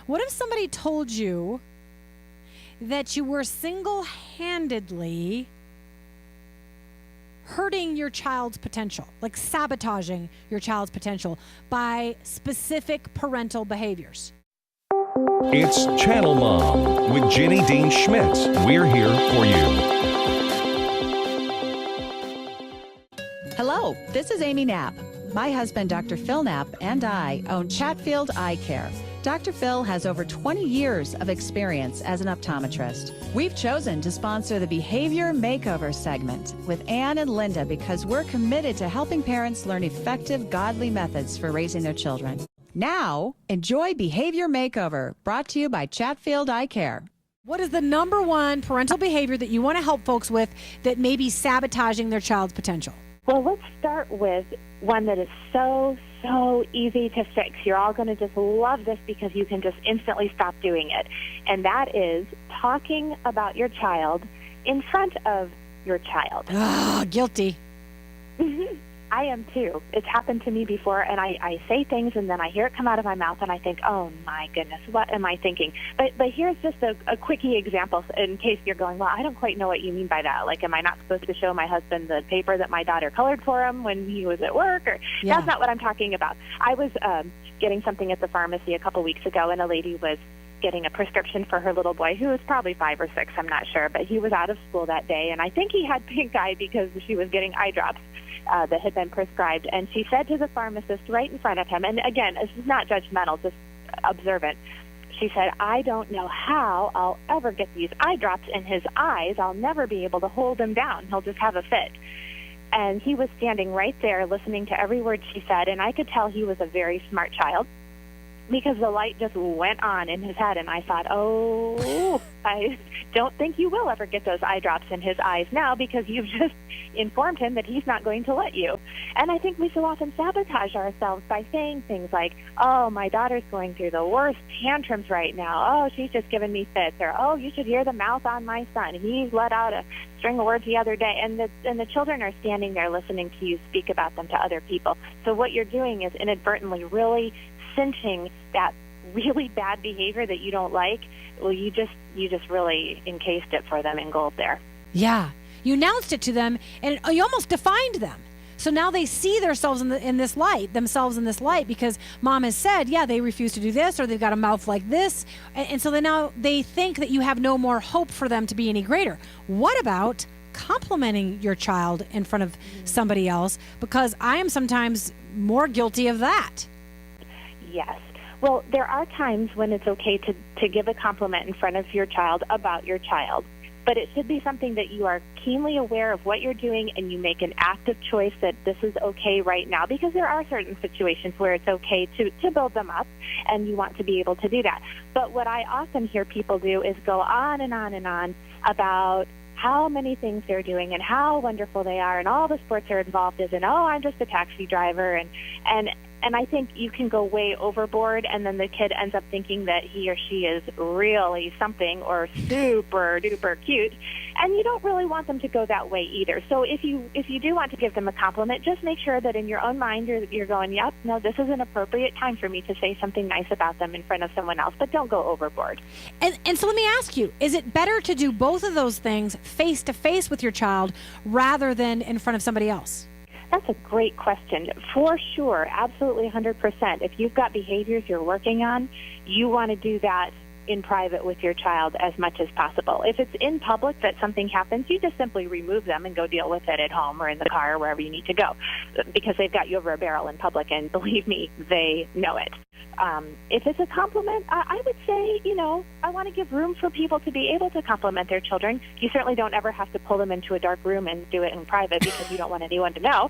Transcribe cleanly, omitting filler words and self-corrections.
What if somebody told you that you were single-handedly hurting your child's potential, like sabotaging your child's potential by specific parental behaviors? It's Channel Mom with Jenny Dean Schmitz. We're here for you. Hello, this is Amy Knapp. My husband, Dr. Phil Knapp, and I own Chatfield Eye Care. Dr. Phil has over 20 years of experience as an optometrist. We've chosen to sponsor the Behavior Makeover segment with Ann and Linda because we're committed to helping parents learn effective, godly methods for raising their children. Now, enjoy Behavior Makeover, brought to you by Chatfield Eye Care. What is the number one parental behavior that you want to help folks with that may be sabotaging their child's potential? Well, let's start with one that is so easy to fix. You're all going to just love this because you can just instantly stop doing it. And that is talking about your child in front of your child. Ah, guilty. I am too. It's happened to me before, and I say things, and then I hear it come out of my mouth, and I think, oh, my goodness, what am I thinking? But here's just a quickie example in case you're going, well, I don't quite know what you mean by that. Like, am I not supposed to show my husband the paper that my daughter colored for him when he was at work? Or Yeah. That's not what I'm talking about. I was getting something at the pharmacy a couple weeks ago, and a lady was getting a prescription for her little boy, who was probably 5 or 6, I'm not sure, but he was out of school that day, and I think he had pink eye because she was getting eye drops that had been prescribed. And she said to the pharmacist right in front of him, and again, this is not judgmental, just observant, she said, I don't know how I'll ever get these eye drops in his eyes. I'll never be able to hold him down. He'll just have a fit. And he was standing right there listening to every word she said, and I could tell he was a very smart child because the light just went on in his head, and I thought, oh, I don't think you will ever get those eye drops in his eyes now because you've just informed him that he's not going to let you. And I think we so often sabotage ourselves by saying things like, oh, my daughter's going through the worst tantrums right now. Oh, she's just giving me fits. Or, oh, you should hear the mouth on my son. He's let out a string of words the other day. And the children are standing there listening to you speak about them to other people. So what you're doing is inadvertently really cinching that really bad behavior that you don't like. Well, you just really encased it for them in gold there. Yeah. You announced it to them, and you almost defined them. So now they see themselves in this light because mom has said, yeah, they refuse to do this, or they've got a mouth like this. And so now they think that you have no more hope for them to be any greater. What about complimenting your child in front of somebody else? Because I am sometimes more guilty of that. Yes. Well, there are times when it's okay to give a compliment in front of your child about your child. But it should be something that you are keenly aware of what you're doing, and you make an active choice that this is okay right now, because there are certain situations where it's okay to build them up, and you want to be able to do that. But what I often hear people do is go on and on and on about how many things they're doing and how wonderful they are and all the sports they're involved in, and, oh, I'm just a taxi driver, and I think you can go way overboard, and then the kid ends up thinking that he or she is really something or super duper cute, and you don't really want them to go that way either. So if you do want to give them a compliment, just make sure that in your own mind you're going, yep, no, this is an appropriate time for me to say something nice about them in front of someone else, but don't go overboard. And so let me ask you, is it better to do both of those things face to face with your child rather than in front of somebody else? That's a great question. For sure, absolutely 100%. If you've got behaviors you're working on, you want to do that in private with your child as much as possible. If it's in public that something happens, you just simply remove them and go deal with it at home or in the car or wherever you need to go, because they've got you over a barrel in public, and believe me, they know it. If it's a compliment, I would say, I want to give room for people to be able to compliment their children. You certainly don't ever have to pull them into a dark room and do it in private because you don't want anyone to know.